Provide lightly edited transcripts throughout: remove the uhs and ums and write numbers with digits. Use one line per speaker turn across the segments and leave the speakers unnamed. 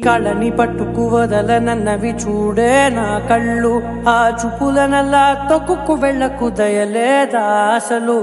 కళని పట్టుకు వదలనన్నవి చూడే నా కళ్ళు, ఆ చూపులనల్లా తొక్కుకు వెళ్ళకు దయలేదా అసలు.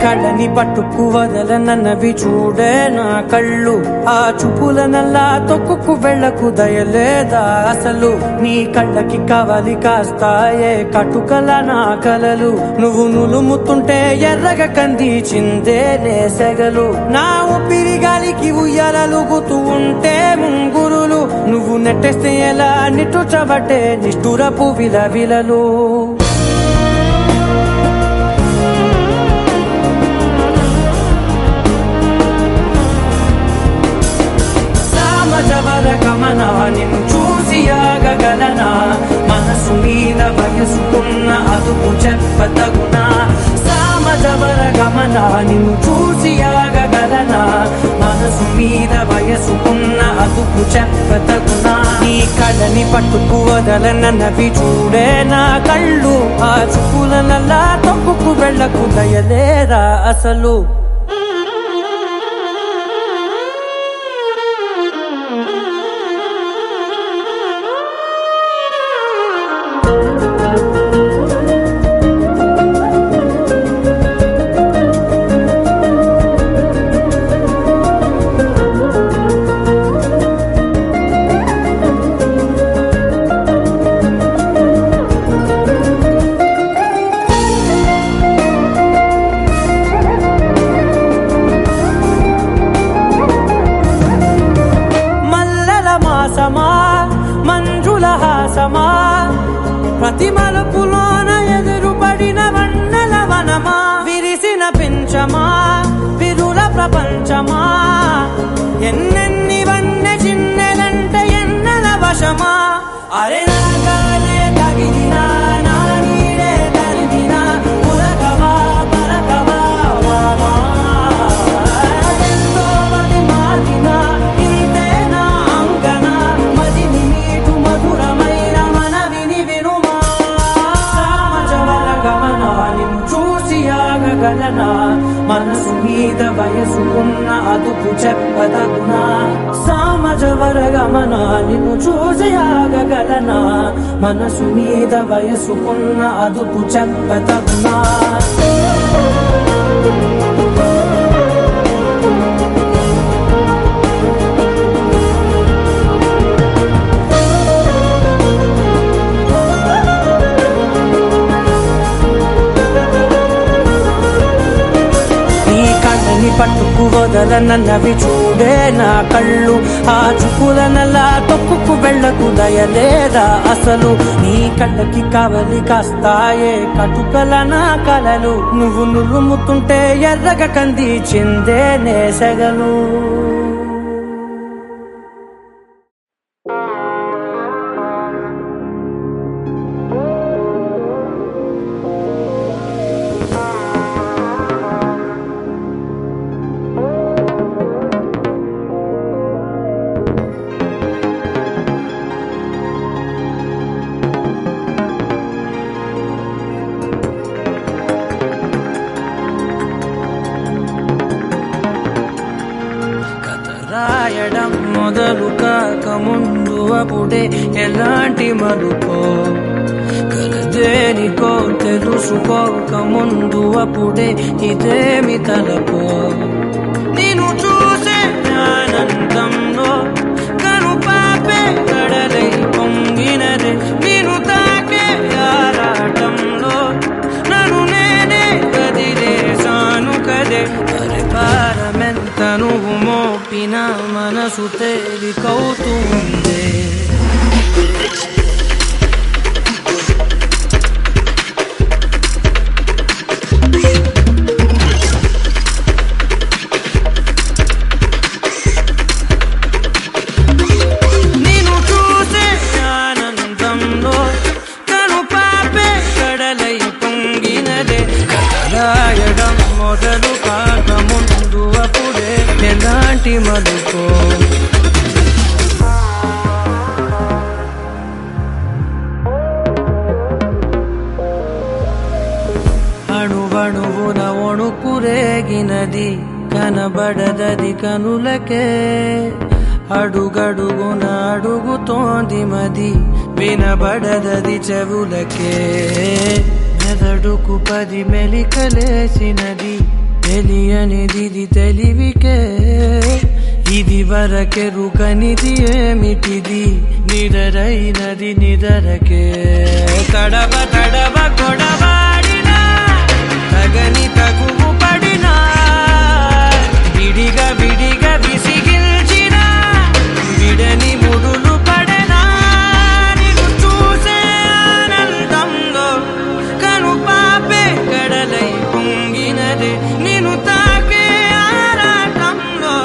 కళ్ళని పట్టుకు వదలనన్నవి చూడే నా కళ్ళు, ఆ చూపులనల్లా తొక్కుకు వెళ్ళకు దయలేదా అసలు. నీ కళ్ళకి కవలి కాస్తాయే కటుకల నా కలలు, నువ్వు నులుముతుంటే ఎర్రగ కందిచిందే నేసెగలు. నా ఊపిరి గాలికి ఉయ్యాలలుగుతూ ఉంటే ముంగురులు, నువ్వు నెట్టేస్తే ఎలా నిట్టుచబట్టే నిష్ఠురపు విలవిలలు. గమన నిన్ను చూసి ఆగగలనా, మనసు మీద వయసుకున్న అదుపు చెప్పతగునా. సామజవర గమన నిన్ను చూసి ఆగగలనా, మనసు మీద వయసుకున్న అదుపు చెప్పతగునా. నీ కళ్ళని పట్టుకు వదలనన్నవి చూడే నా కళ్ళు, ఆ చూపులనల్లా తొక్కుకు వెళ్ళకు దయలేరా అసలు. మంజుల హాసమా, ప్రతి మలుపులోన ఎదురుపడిన వన్నెల వనమా, విరిసిన పించమా విరుల ప్రపంచమా, ఎన్నెన్ని వన్నె చిన్నెలంటే ఎన్నెల వశమా. అరే నాగాలే తగిలినా నా నీడే తరిమినా, పులకవా పలకవా వామా, ఎంతో మది మారినా ఇంతేనా అంగన, మదిని నీటు మధురమైన మనవిని వినుమా. సామజవర గమన నిన్ను చూసి ఆగగలనా, మనసు మీద వయసుకున్న అదుపు చెప్పతగునా. సామజవర గమన నిన్ను చూసి ఆగగలనా, మనసు మీద వయసుకున్న అదుపు చెప్పతగునా. పట్టుకు వదలనన్నవి చూడే నా కళ్ళు, ఆ చూపులనల్లా తొక్కుకు వెళ్ళకు దయలేదా అసలు. నీ కళ్ళకి కవలి కాస్తాయే కటుకల నా కలలు, నువ్వు నులుముతుంటే ఎర్రగ కందిచిందే నేసెగలు. రాయడం మొదలు కాక ముందు అప్పుడే ఎలాంటి మలుపో, కలదేనికో తెలుసుకోక ముందు అప్పుడే ఇదేమి తలపో. నేను చూసే ఆనందంలో కను పాపే కడలై పొంగినదే, నేను తాకే ఆరాటంలో నన్ను నేనే కదిలేసాను కదే. పరిపారమెంత నువ్వు మోపిన మనసు తేలికవుతుంది. నేను చూసే ఆనందంలో కను పాపే కడలై పొంగినదే, రాయడం మొదలు కాక ముందు అప్పుడే ఎలాంటి ఎలాంటి మలుపో. అణువణువున ఒణుకురేగినది కనబడదది కనులకే. అడుగడుగున అడుగుతోంది మది వినబడదది చెవులకే. మెదడుకు 10 మెలికలేసినది తెలియనిది తెలివికే. ఇది వరకెరుకనిది ఏమిటిది నిదరైనది నిదరకే. తడవ తడవ కొడవాడినా తగని తగువు పడినా విడిగా విడిగా విసిగిల్చిన విడని ముడులు పడనా. నిన్ను చూసే ఆనందంలో కను పాపే కడలై పొంగినదే. నిన్ను తాకే ఆరాటంలో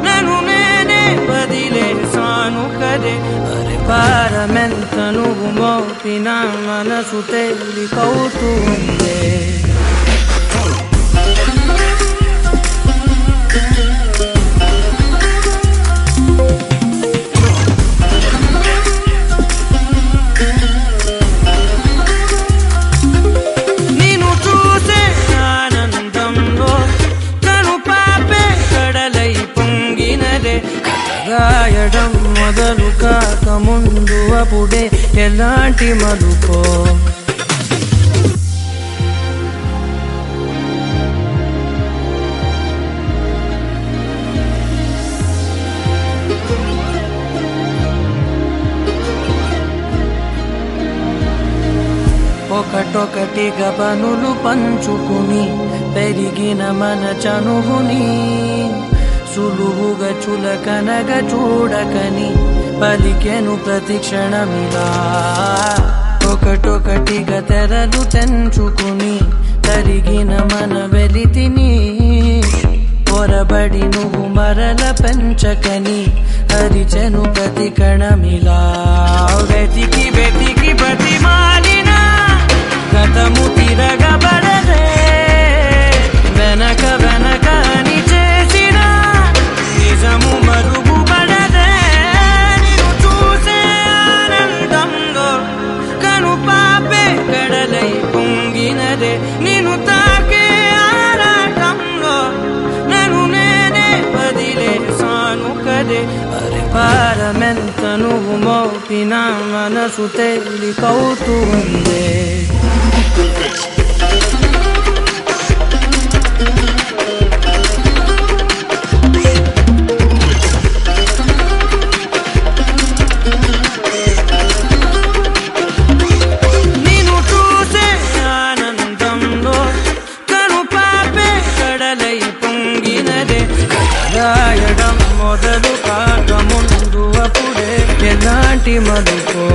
నన్ను నేనే వదిలేసాను కదే. అరే పారమెంత నువ్వు మోపినా మనసు తేలికవుతుందే. రాయడం మొదలు కాక ముందు అప్పుడే ఎలాంటి మలుపో. ఒకటొకటిగా పనులు పంచుకుని పెరిగిన మన చనువుని సులువుగా చులకనగా చూడకని పలికెను ప్రతి క్షణమిలా. ఒకటొకటిగా తెరలు తెంచుకుని తరిగిన మన వెలితిని పొరబడి నువ్వు మరల పెంచకని హరిచెను ప్రతి కణమిలా. వెతికి వెతికి బతిమాలిన గతము తిరగబడదే. వెనక వెనక అని చేసిన నిజము మరుగుపడదే. నిన్ను చూసే ఆనందంలో కను పాపే కడలై పొంగినదే. నిన్ను తాకే ఆరాటంలో నన్ను నేనే వదిలేసాను కదే. అరే పారమెంత నువ్వు మోపినా మనసు తేలికవుతుందే. రాయడం మొదలు కాక ముందు అప్పుడే ఎలాంటి మలుపో.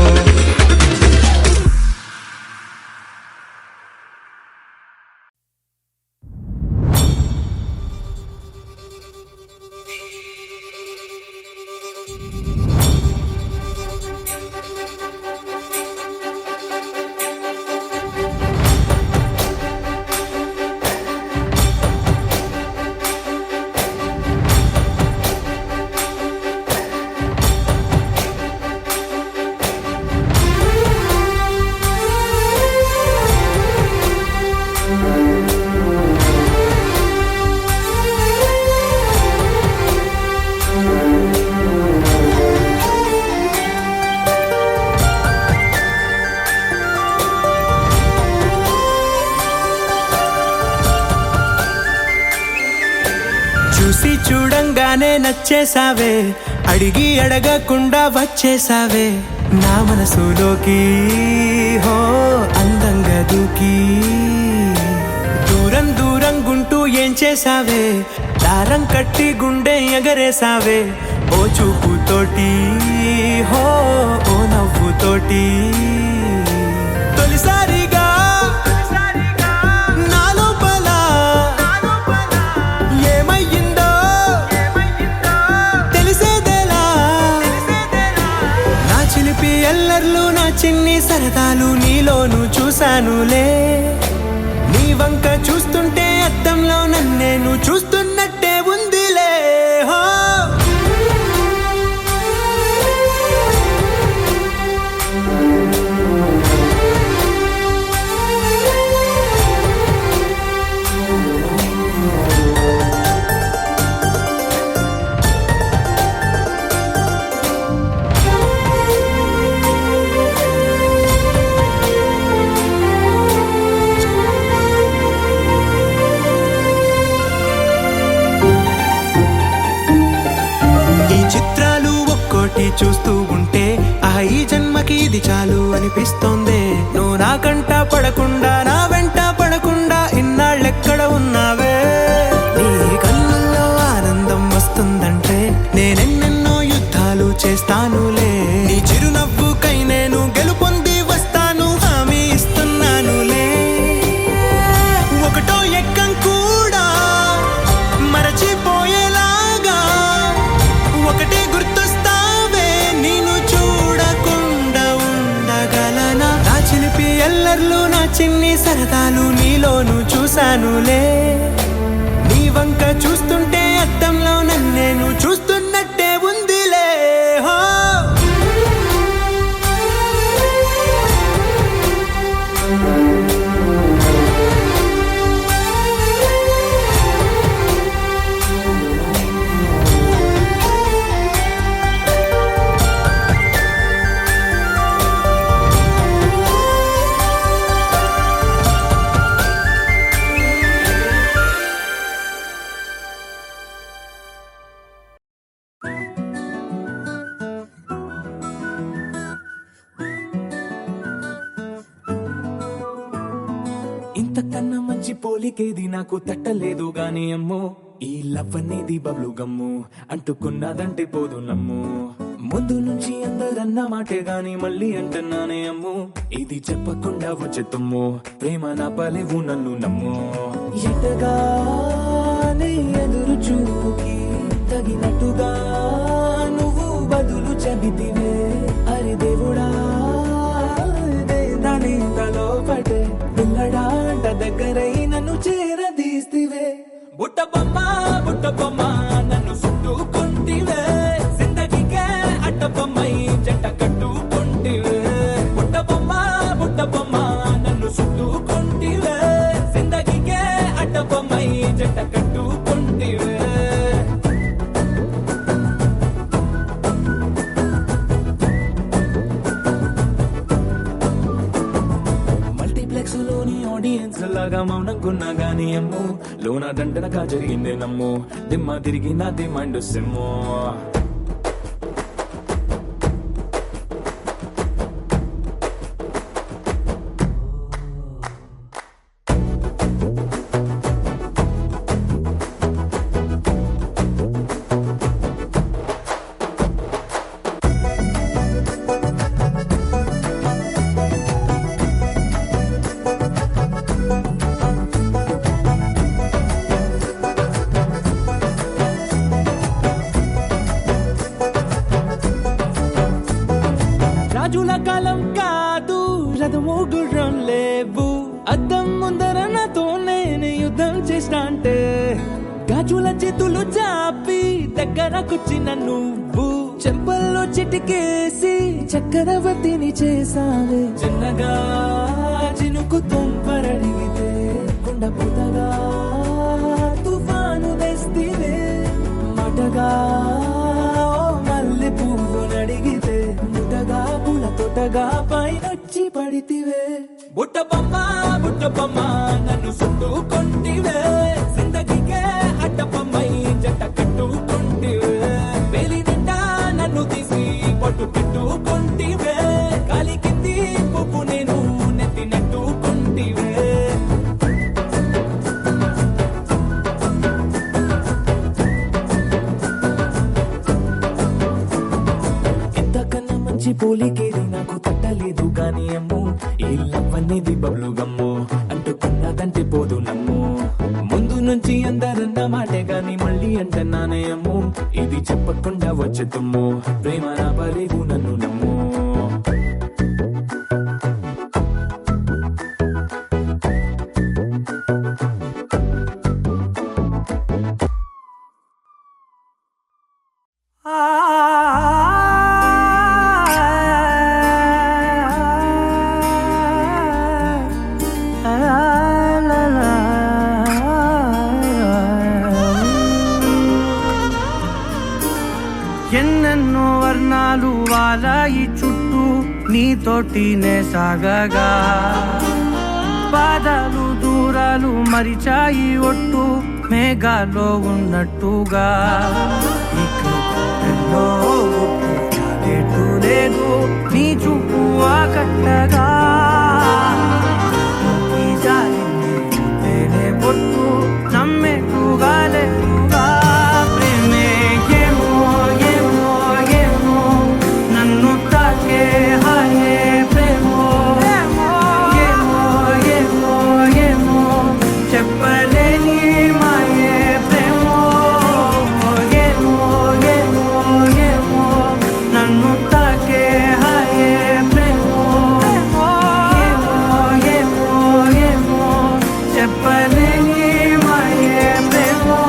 చూసి చూడంగానే నచ్చేసావే. అడిగి అడగకుండా వచ్చేసావే నా మనసులోకి. హో అందంగా దూకి దూరం దూరం గుంటూ ఏం చేసావే. దారం కట్టి గుండె ఎగరేసావే ఓ చూపుతోటి. హో ఓ నవ్వుతోటి. తొలిసారిగా ఎల్లర్లు నా చిన్ని సరదాలు నీలోను చూశానులే. నీ వంక చూస్తుంటే అద్దంలో నన్నేను చూస్తున్నట్టే ఉందిలే. హో చూస్తూ ఉంటే ఈ జన్మకి ఇది చాలు అనిపిస్తోందే. నువ్వు నా కంట పడకుండా నా వెంట పడకుండా ఇన్నాళ్ళెక్కడ ఉన్నావే. నీ కళ్ళల్లో ఆనందం వస్తుందంటే నేనెన్నెన్నో యుద్ధాలు చేస్తానులే. నీ చిరునవ్వుకై నేను గెలుపొంది వస్తాను హామీ ఇస్తున్నానులే. ఒకటో ఎక్కం కూడా మరచిపోయేలాగా ఒకటే గుర్తొస్తావే. నేను చూడకుండా ఉండగలనా. నా చిలిపి ఎల్లర్లు నా చిన్ని సరదాలు నీలోను చూశానులే. నీ వంక చూస్తుంటే అద్దంలో నన్నేను చూస్తున్నట్టే ఉందిలే. హో
ఇంతకన్నా మంచి పోలికేది నాకు తట్టలేదు గాని అమ్మో. ఈ లవ్ అనేది బబ్లు గమ్ము అంటుకున్నదంటే పోదు నమ్ము. ముందు నుంచి అందరన్న మాటే గాని మళ్ళీ అంటున్నానే అమ్ము. ఇది చెప్పకుండా వచ్చే తుమ్ము ప్రేమ నా పలేవు నన్ను నమ్ము. ఎటగానే ఎదురు చూపుకి తగినట్టుగా నువ్వు బదులు చెబితివే. అరే దేవుడా దాని తలో పడే పిల్లడాంట దగ్గరై నన్ను చేరదీస్తివే. బుట్ట బొమ్మ నన్ను చుట్టుకుంటివే. జిందగీకే అడ్డ బొమ్మై జంట కట్టుకుంటివే. బుట్ట బొమ్మ నన్ను చుట్టుకుంటివే. జిందగీకే అడ్డ బొమ్మై జంట కట్టుకుంటివే. మల్టీప్లెక్స్ లోని ఆడియన్స్ లాగా మౌనంకున్నా గానీ అమ్ము. లోన దండనగా జరిగిందే నమ్ము. దిమ్మ తిరిగి నాది మైండ్ సిమ్ము. రాజుల కాలం కాదు రథము గుర్రం లేవు. అద్దం ముందర నాతో నేను యుద్ధం చేస్తా అంటే గాజుల చేతులు చాపి దగ్గరకొచ్చిన నువ్వు చెంపల్లో చిటికేసి చక్రవర్తిని చేసావే. చిన్నగా చినుకు తుంపరడిగితే కుండ పుతగా తుఫాను తెస్తివే. మాటగా మల్లె పువ్వు నడిగితే ముటగా పూల తోటగా పైనొచ్చి పడితివే. బుట్ట బొమ్మ నన్ను చుట్టుకుంటివే. జిందగీకే అడ్డ బొమ్మై జంట కట్టుకుంటివే. వేలి నిండా నన్ను తీసి పట్టు పెట్టుకుంటివే. కాలి కింది పువ్వు నేను నెత్తి నెట్టుకుంటివే. ఇంతకన్నా మంచి పోలికేది నాకు తట్టలేదు గాని అమ్ము. ఈ లవ్ అనేది బబ్లు గమ్ము అంటుకున్నదంటే పోదు నమ్ము. ముందు నుంచి అందరన్న మాటే గాని మళ్ళీ అంటున్నానే అమ్ము. ఇది చెప్పకుండా వచ్చే తుమ్ము ప్రేమ నా పలేవు నన్ను నమ్ము.
ఎన్నెన్నో వర్ణాలు వాలాయి చుట్టూ నీతోటినే సాగగా. పాదాలు దూరాలు మరిచాయి ఒట్టు మేఘాలో ఉన్నట్టుగా. ఇక ఎన్నో గుర్తు లేదు నీ చూపు ఆకట్టగా ఈ జాలిని చూస్తేనే పొట్టు నమ్మేట్టుగా లేదుగా ప్రేమే ఏమో ఏమో ఏమో నన్ను తాకే హాయే ప్రేమో ఏమో ఏమో ఏమో చెప్పలేని మాయే ప్రేమో ఏమో ఏమో ఏమో నన్ను తాకే హాయే ప్రేమో ఏమో ఏమో ఏమో చెప్పలేని మాయే ప్రేమో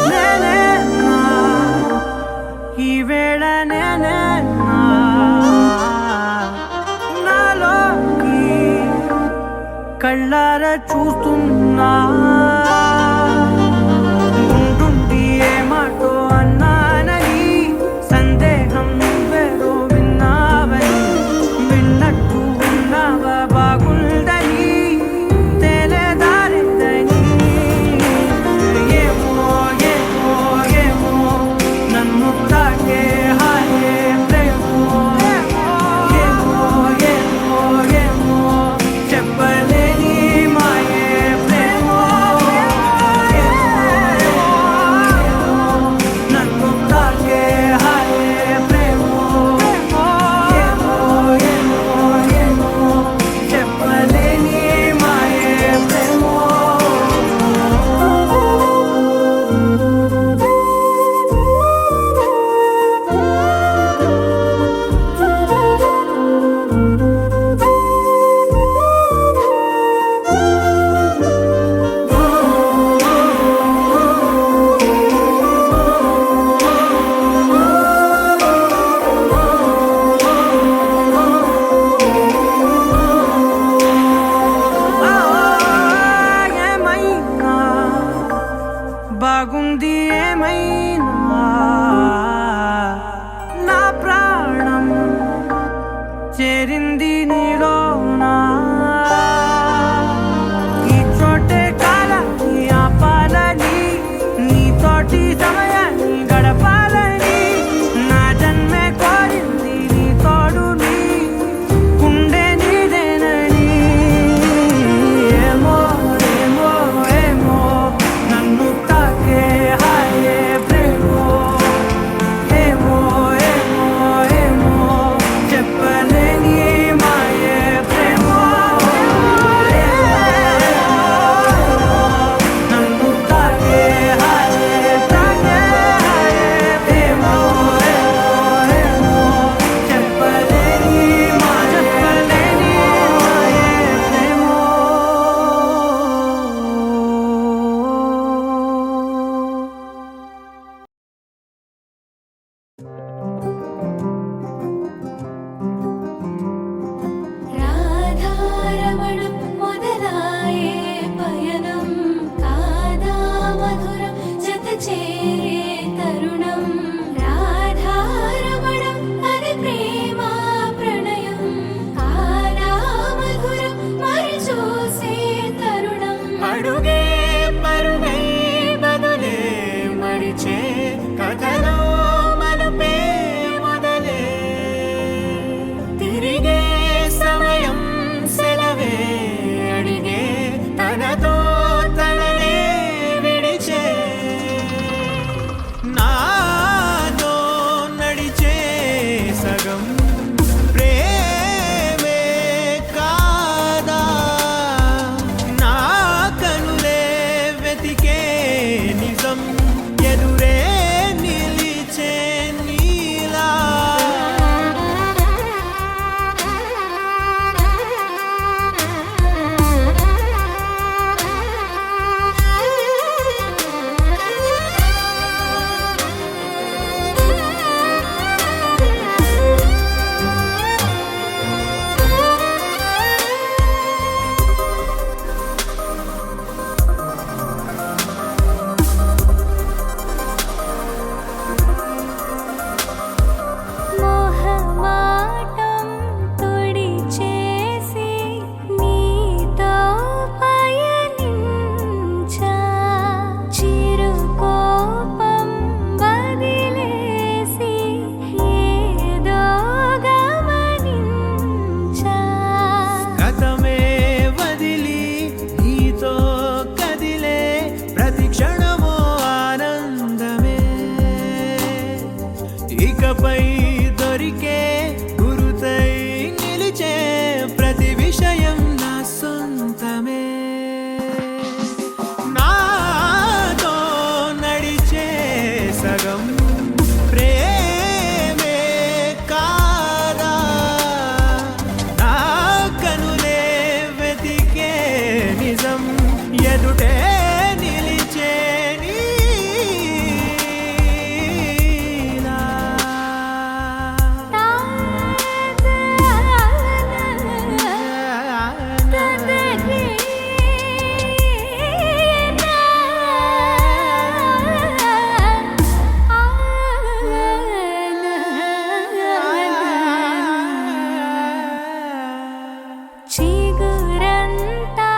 నేనేనా ఈ వేళ నేనేనా నాలోకి కళ్ళార చూస్తున్నా ఉంటుండి ఏ మాటో అన్నానని సందేహం నువ్వేదో విన్నావని విన్నట్టు ఉన్నావా బాగుందని తేలేదారిద్దని ఏమో ఏమో ఏమో నన్ను తాకే హాయే ప్రేమో ఏమో ఏమో ఏమో చెప్పలేని మాయే ప్రేమో
ఎదుటే నిలిచే నీలా.
చిగురంతా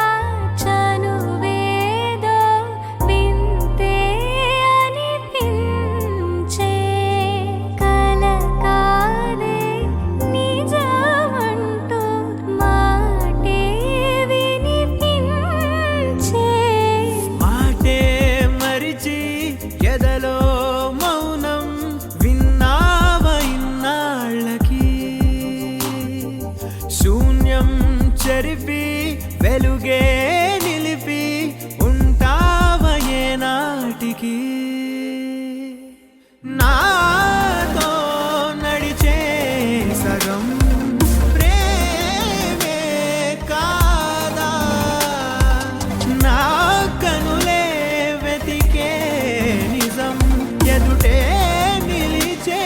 చనువేదో వింతే అనిపించే కల కాదే నిజమంటూ మాటే వినిపించే
మాటే మరిచి ఎదలో మౌనం విన్నావ ఇన్నాళ్ళకి శూన్యం చెరిపి వెలుగే నిలిపి ఉంటావ ఏనాటికి నాతో నడిచే సగం ప్రేమే కాదా నా కనులే వెతికే నిజం ఎదుటే నిలిచే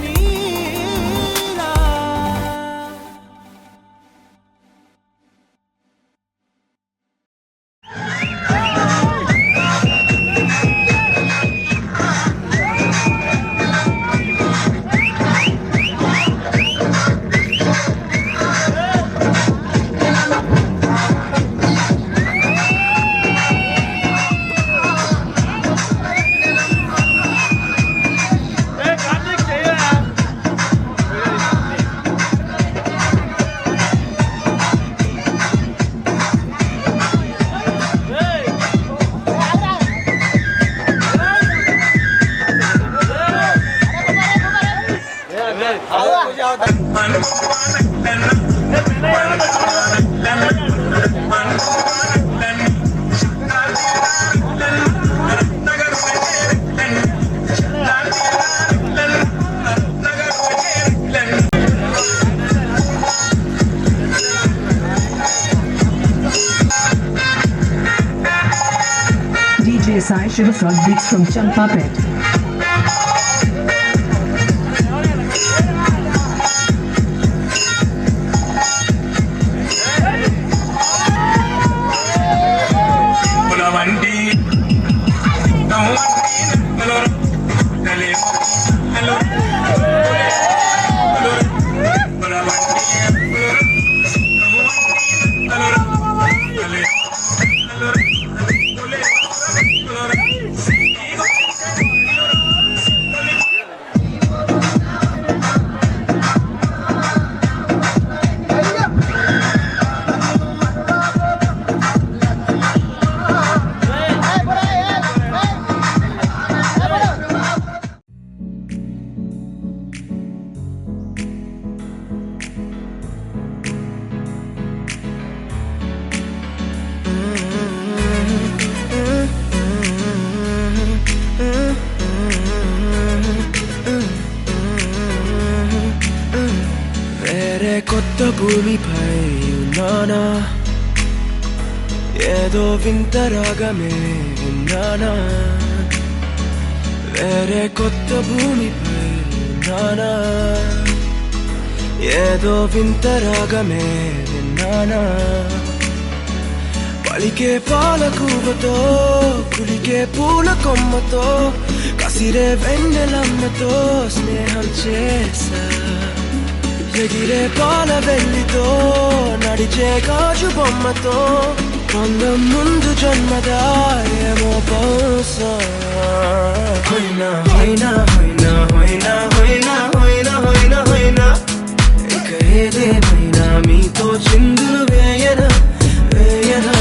నీలా.
DJ Sai Shivafrog beats from Champapet.
వేరే కొత్త భూమిపై ఉన్నానా ఏదో వింత రాగమే విన్నానా వేరే కొత్త భూమిపై ఉన్నానా ఏదో వింత రాగమే విన్నానా పలికే పాలకూవతో కులికే పూల కొమ్మతో కసిరే వెన్నెలమ్మతో స్నేహం చేసా ఎగిరే పాల వెల్లితో నడిచే గాజు బొమ్మతో అందం ముందు జన్మదా ఏమో బహుశా హోయినా హోయినా హోయినా హోయినా హోయినా హోయినా హోయినా హోయినా ఇక ఏదేమైనా మీతో చిందులు వేయనా వేయనా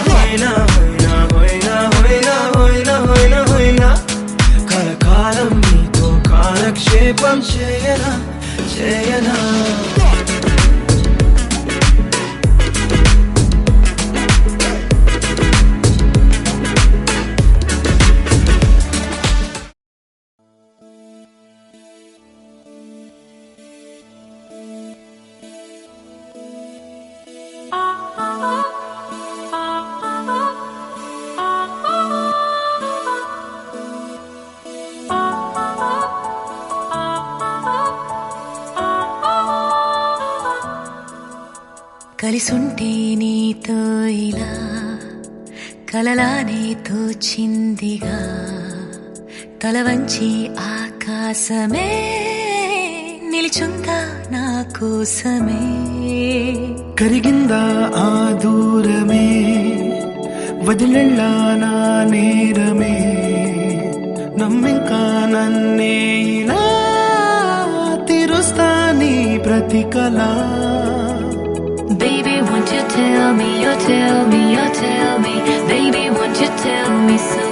హోయినా హోయినా హోయినా హోయినా హోయినా హోయినా హోయినా కలకాలం మీతో కాలక్షేపం చేయనా చేయనా
కలిసుంటే నీతో ఇలా కలలానే తోచిందిగా తల వంచి ఆకాశమే నిలిచుందా నా కోసమే
కరిగిందా ఆ దూరమే వదిలెళ్ళా నా నేరమే నమ్మింకా నన్నే ఇలా తీరుస్తా నీ ప్రతి కళ
Baby, won't you tell me, you tell me, you tell me Baby, won't you tell me so